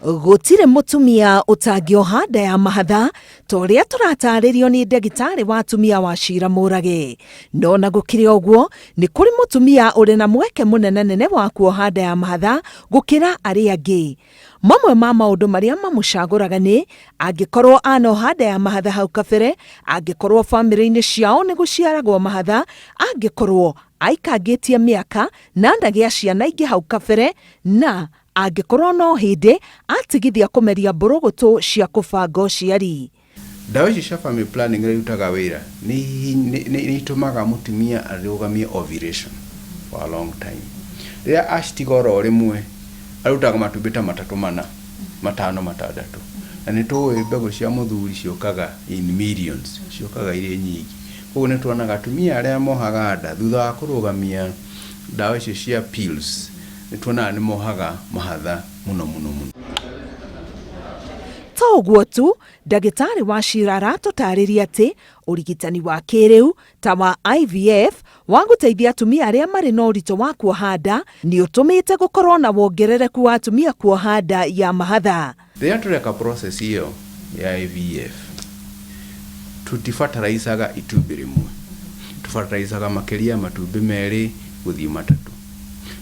Gutire mutumia utangioha nda ya mahatha toria turatarĩrio ni ndagĩtarĩ wa atumia wa Shira Mũrage. No na gũkĩrĩ ũguo ni kũrĩ mutumia uri na mweke mũnene wa kuoha nda ya mahatha gũkĩra arĩa angĩ. Mamwe ma maũndũ marĩa mamũcagũraga nĩ angĩkorwo anoha nda ya mahatha hau kabere, angĩkorwo bamĩrĩ-inĩ ciao nĩ gũciaragwo mahatha, angĩkorwo aikangĩtie mĩaka na ndagĩa ciana ingĩ hau kabere, na angĩkorwo no hĩndĩ atigithia kũmeria mbũrũgũtũ cia kũbanga ũciari. Ndawa ici cia family planning iria irutaga wĩra nĩ itũmaga mutumia arũgamie ovulation for a long time. Rĩrĩa acitiga oro rĩmwe arutaga matumbĩ ta matano matandatũ. Na nĩ tũĩ mbegũ cia mũthuri ciũkaga in millions, ciũkaga irĩ nyingĩ. Koguo nĩ tuonaga atumia arĩa mohaga nda thutha wa kũrũgamia ndawa ici cia pills, nĩ tuonaga nĩ mohaga mahatha mũno. To ũguo tu, ndagĩtarĩ wa Shira aratũtarĩria atĩ ũrigitani wa kĩrĩu ta wa IVF wa gũteithia atumia arĩa marĩ na ũritũ wa kuoha nda nĩ ũtũmĩte gũkorwo na wongerereku wa atumia kuoha nda ya mahatha. Rĩrĩa tũreka process ĩyo ya IVF, tutibataraicaga itumbĩ rĩmwe, tubataraicaga makĩria matumbĩ merĩ gũthiĩ matatũ.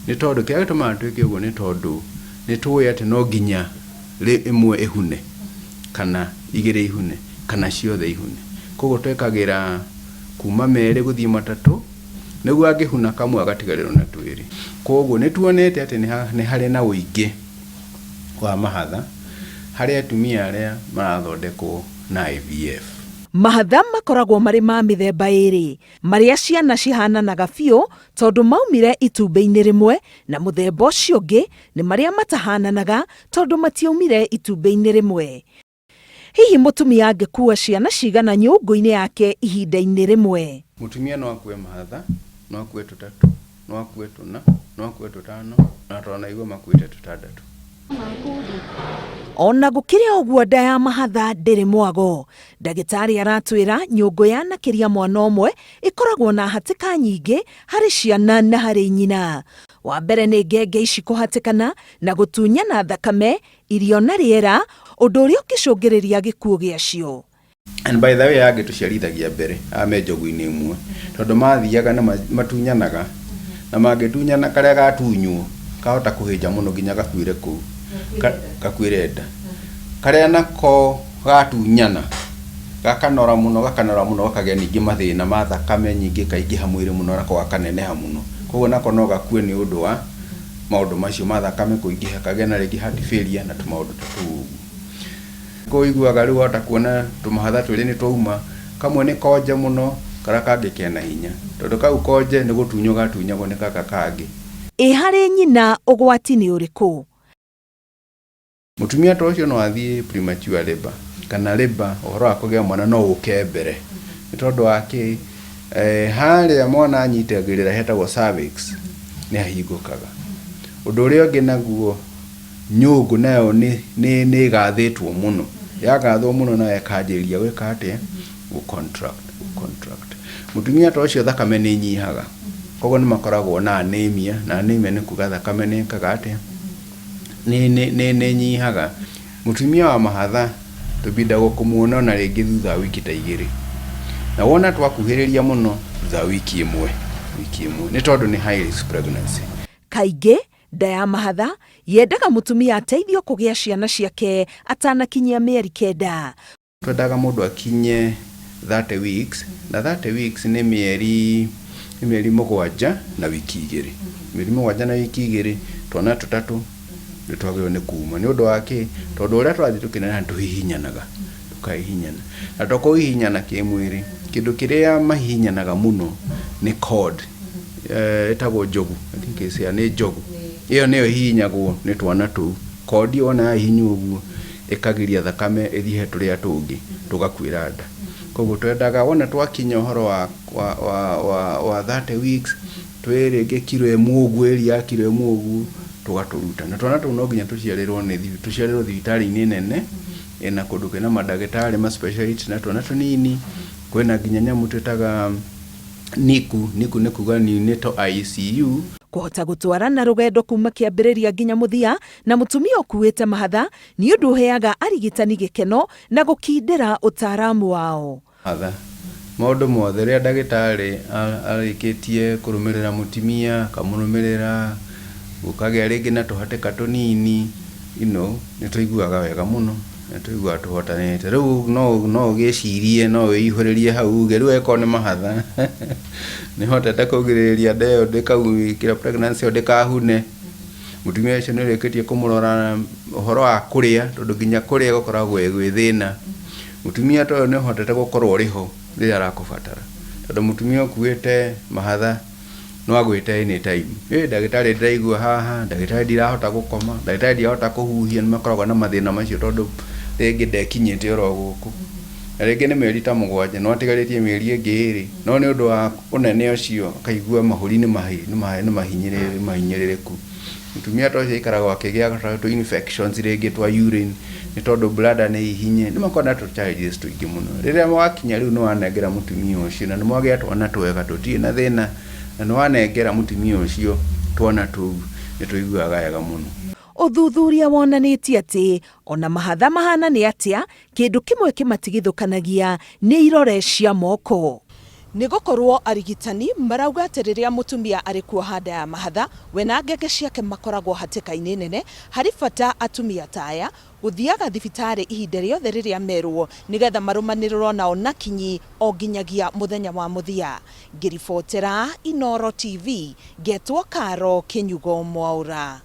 Nĩ tondũ kĩrĩa gĩtũmaga twĩke ũguo nĩ tondũ nĩ tũĩ atĩ no nginya ĩmwe ĩhune, kana igĩrĩ ihune, kana ciothe ihune. Koguo twekagĩra kuma merĩ gũthiĩ matatũ, nĩguo angĩhuna kamwe agatigarĩrwo na twĩrĩ. Koguo nĩ tuonete atĩ nĩ harĩ na ũingĩ wa mahatha harĩ atumia arĩa marathondekwo na IVF. Mahatha makoragwo marĩ ma mĩthemba ĩrĩ, marĩa ciana cihananaga biũ tondũ maumire itumbĩ-inĩ rĩmwe, na mũthemba ũcio ũngĩ nĩ marĩa matahananaga tondũ matiaumire itumbĩ-inĩ rĩmwe. Hihi mutumia angĩkua ciana cigana nyũngũ-inĩ yake ihinda-inĩ rĩmwe? Mutumia no akue mahatha, no akue tũtatũ, no akue tũna, no akue tũtano, na twanaigua makuĩte tũtandatũ. Ona gũkĩrĩ ũguo nda ya mahatha ndĩrĩ mwago, ndagĩtarĩ aratwĩra nyũngũ yanakĩria mwana ũmwe ĩkoragwo na hatĩka nyingĩ harĩ ciana na harĩ nyina. Wa mbere nĩ ngenge ici kũhatĩkana na gũtunyana thakame, irio na rĩera, ũndũ ũrĩa ũkĩcũngĩrĩria gĩkuũ gĩacio. And by the way, angĩtũciarithagia mbere ame njogu-inĩ ĩmwe, tondũ mathiaga na matunyanaga, na mangĩtunyana karĩa gatunywo kahota kũhĩnja mũno nginya gakuĩre kũu, gakuĩre nda. Karĩa nako gatunyana gakanora mũno gakagĩa ningĩ mathĩna ma thakame nyingĩ kaingĩha mwĩrĩ mũno, nako gakaneneha mũno. Koguo nako no gakue nĩ ũndũ wa maũndũ macio ma thakame kũingĩha, kagĩa na rĩngĩ heart failure na tũmaũndũ ta tũu. Kũiguaga rĩu wahota kuona tũmahatha twĩrĩ nĩ twauma, kamwe nĩ konje mũno, karĩa kangĩ kena hinya, tondũ kau konje nĩ gũtunywo gatunyagwo nĩ kaka kangĩ. Harĩ nyina ũgwati nĩ ũrĩkũ? Mutumia ta ũcio no athiĩ premature labor, kana labor ũhoro wa kũgĩa mwana no ũke mbere. Nĩ tondũ wake harĩa mwana anyitagĩrĩra hetagwo cervix nĩ hahingũkaga. Ũndũ ũrĩa ũngĩ naguo, nyũngũ nayo nĩ gathĩtwo mũno. Yagathwo mũno nayo ĩkanjĩrĩria gwĩka atĩa? Contract. Mutumia ta ũcio thakame nĩ nyihaga. Koguo nĩ makoragwo na anemia, na anemia nĩ kuga thakame nĩ ĩkaga atĩa? Nĩ nyihaga. Mutumia wa mahatha tũbindagwo kũmuona na rĩngĩ thutha wa wiki ta 2. Na wona twakuhĩrĩria mũno thutha wa wiki ĩmwe. Nĩ tondũ nĩ high risk pregnancy. Kaingĩ nda ya mahatha yendaga mutumia ateithio kũgĩa ciana ciake atanakinyia mĩeri 9. Twendaga mũndũ akinye 30 weeks, na 30 weeks nĩ mĩeri 7 na wiki 2. Mĩeri 7 na wiki 2, twana tũtatũ nĩ twagĩrĩirwo nĩ kuuma. Nĩ ũndũ wake, tondũ ũrĩa twathiĩ tũkĩneneha tũhihinyanaga, tũkahihinyana. Na tũkũhihinyana kĩmwĩrĩ, kĩndũ kĩrĩa mahihinyanaga mũno nĩ cord, ĩtagwo njogu, I think nĩ njogu. Ĩyo nĩyo hihinyagwo nĩ twana tũu. Cord ona yahihinywo ũguo ĩkagĩria thakame ĩthiĩ he tũrĩa tũngĩ, tũgakuĩra nda. Koguo twendaga wona twakinya ũhoro wa 30 weeks, twĩrĩngĩ kilo 1 ũguo, ĩria kilo 1 ũguo, tũgatũruta. Na twana tũu no nginya tũciarĩrwo thibitarĩ-inĩ nene, na kũndũ kwĩna mandagĩtarĩ ma specialist. Na twana tũnini kwĩna nginya nyamũ twĩtaga NICU nĩ kuga neonatal ICU. kũhota gũtwarana rũgendo kuma kĩambĩrĩria nginya mũthia na mũtumia ũkuĩte mahatha nĩ ũndũ ũheaga arigitani gĩkeno na gũkindĩra ũtaaramu wao. Maũndũ mothe rĩrĩa ndagĩtarĩ arĩkĩtie kũrũmĩrĩra mũtumia akamũrũmĩrĩra gũkagĩa rĩngĩ na tũhatĩka tũnini nĩ tũiguaga wega mũno, nĩ tũiguaga tũhotanĩte. Rĩu no ũgĩcirie no wĩihũrĩrie hau uge rĩu eko nĩ mahatha nĩ hotete kũgirĩrĩria nda ĩyo ndĩkawĩkĩra pregnancy ĩyo ndĩkahune. Mũtumia ũcio nĩ ũrĩkĩtie kũmũrora ũhoro wa kũrĩa, tondũ nginya kũrĩa gũkoragwo gwĩ thĩna. Mũtumia ta ũyũ nĩ hotete gũkorwo ũrĩ ho rĩrĩa arakũbatara, tondũ mũtumia ũkuĩte mahatha no agwĩte anytime. Ndagĩtarĩ ndĩraigua haha, ndagĩtarĩ ndirahota gũkoma, ndagĩtarĩ ndirahota kũhuhia. Nĩ makoragwo na mathĩna macio tondũ rĩngĩ ndekinyĩte oro gũkũ, na rĩngĩ nĩ mĩeri ta 7 no atigarĩtie mĩeri ĩngĩ 2, no nĩ ũndũ wa ũnene ũcio akaigua mahũri nĩ mahinyĩrĩrĩku. Mũtumia ta ũcio aikaraga akĩgĩa tũ infections rĩngĩ twa urine nĩ tondũ bladder nĩ ihinye. Nĩ makoragwo na tũ challenges tũingĩ mũno. Rĩrĩa mwakinya rĩu nĩ wanengera mũtumia ũcio na nĩ mwagĩa twana twega tũtirĩ na thĩna, na nĩ wanengera mũtumia ũcio twana tũu nĩ tũiguaga wega mũno. Ũthuthuria wonanĩtie atĩ ona mahatha mahana nĩ atĩa, kĩndũ kĩmwe kĩmatigithũkanagia nĩ irore cia moko. Nĩ gũkorwo arigitani marauga atĩ rĩrĩa mũtumia arĩ kuoha nda ya mahatha, we na ngenge ciake makoragwo hatĩka-inĩ nene. Harĩ bata atumia ta aya gũthiaga thibitarĩ ihinda rĩothe rĩrĩa merwo nĩgetha marũmanĩrĩrwo nao na kinyi o nginyagia mũthenya wa mũthia. Ngĩribotera Inooro TV, ngetwo Karo Kĩnyugo Mwaũra.